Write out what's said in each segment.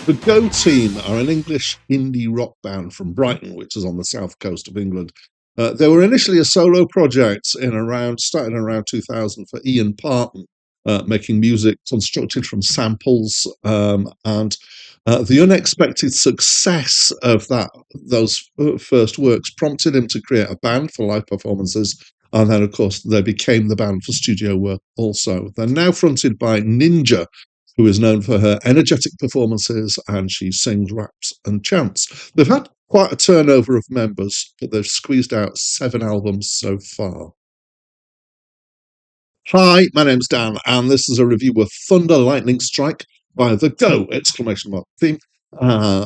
The Go Team are an English indie rock band from Brighton, which is on the south coast of England. They were initially a solo project starting around 2000 for Ian Parton, making music constructed from samples, and the unexpected success of those first works prompted him to create a band for live performances. And then, of course, they became the band for studio work also. They're now fronted by Ninja, who is known for her energetic performances, and she sings, raps, and chants. They've had quite a turnover of members, but they've squeezed out 7 albums so far. Hi, my name's Dan, and this is a review of Thunder Lightning Strike by The Go! Exclamation mark theme,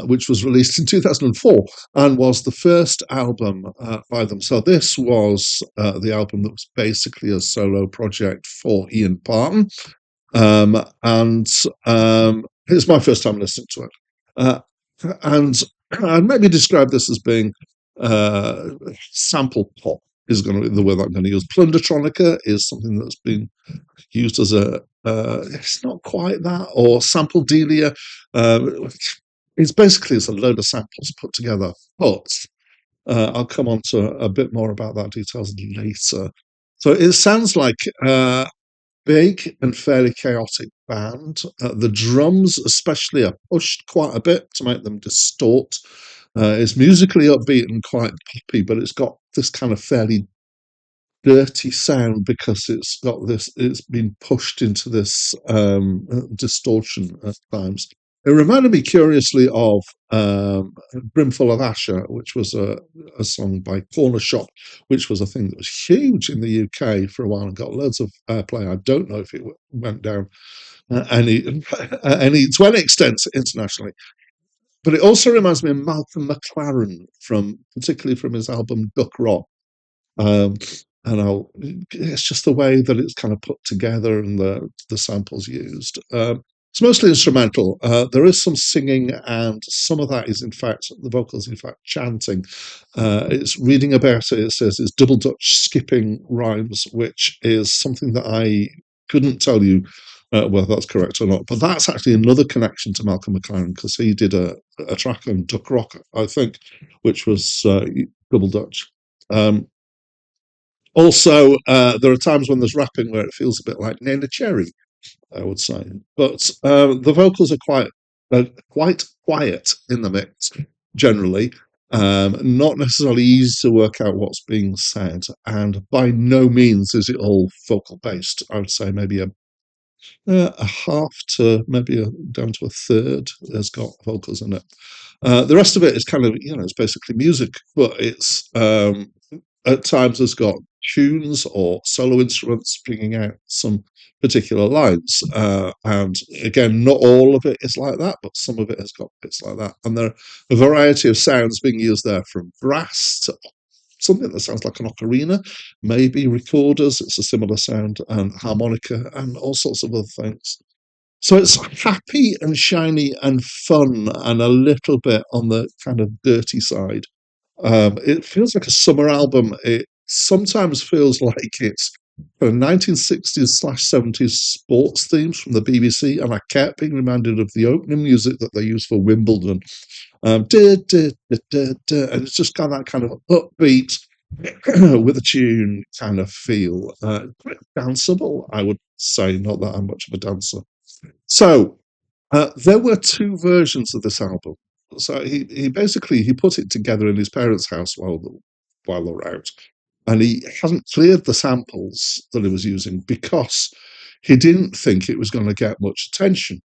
which was released in 2004 and was the first album by them. So this was the album that was basically a solo project for Ian Parton. And it's my first time listening to it. And I'd maybe describe this as being sample pop is going to be the word I'm going to use. Plundertronica is something that's been used as it's not quite that, or sample delia. It's basically a load of samples put together, but I'll come on to a bit more about that details later. So it sounds like big and fairly chaotic band. The drums, especially, are pushed quite a bit to make them distort. It's musically upbeat and quite poppy, but it's got this kind of fairly dirty sound because it's been pushed into this distortion at times. It reminded me curiously of Brimful of Asher, which was a song by Corner Shop, which was a thing that was huge in the UK for a while and got loads of airplay. I don't know if it went down to any extent internationally. But it also reminds me of Malcolm McLaren, particularly from his album Duck Rock. Um, it's just the way that it's kind of put together and the samples used. It's mostly instrumental. There is some singing, and some of that is, in fact, the vocals, in fact, chanting. It's reading about it. It says it's double Dutch skipping rhymes, which is something that I couldn't tell you whether that's correct or not. But that's actually another connection to Malcolm McLaren, because he did a track on Duck Rock, I think, which was double Dutch. Also, there are times when there's rapping where it feels a bit like Nana Cherry, I would say. But the vocals are quite quiet in the mix, generally. Not necessarily easy to work out what's being said, and by no means is it all vocal based. I would say maybe a half to maybe down to a third has got vocals in it. The rest of it is kind of, it's basically music, but it's at times has got tunes or solo instruments bringing out some particular lines. And again, not all of it is like that, but some of it has got bits like that. And there are a variety of sounds being used there, from brass to something that sounds like an ocarina, maybe recorders, it's a similar sound, and harmonica, and all sorts of other things. So it's happy and shiny and fun and a little bit on the kind of dirty side. It feels like a summer album. It sometimes feels like it's kind of 1960s/70s sports themes from the BBC, and I kept being reminded of the opening music that they used for Wimbledon. And it's just got that kind of upbeat with a tune kind of feel. Quite danceable, I would say, not that I'm much of a dancer. So there were 2 versions of this album. So he basically put it together in his parents' house while they were out, and he hadn't cleared the samples that he was using because he didn't think it was going to get much attention.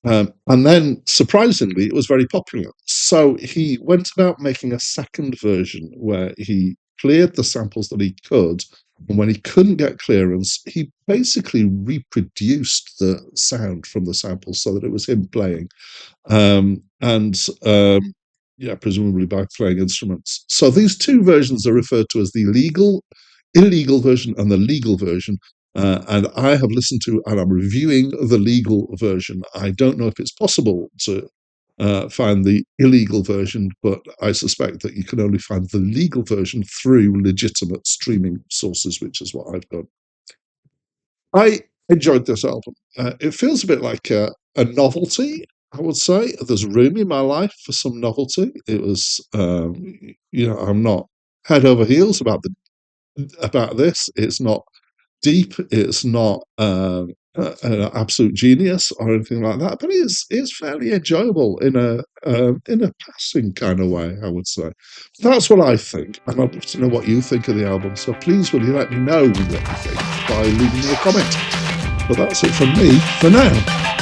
And then, surprisingly, it was very popular. So he went about making a second version where he cleared the samples that he could. And when he couldn't get clearance, he basically reproduced the sound from the samples so that it was him playing. Presumably by playing instruments. So these 2 versions are referred to as the illegal version and the legal version. And I have listened to and I'm reviewing the legal version. I don't know if it's possible to find the illegal version, but I suspect that you can only find the legal version through legitimate streaming sources, which is what I've done. I enjoyed this album. It feels a bit like a novelty. I would say there's room in my life for some novelty. It was, I'm not head over heels about this. It's not deep. It's not an absolute genius or anything like that. But it's fairly enjoyable in a passing kind of way, I would say. That's what I think, and I'd love to know what you think of the album. So please, will you let me know what you think by leaving me a comment? But that's it from me for now.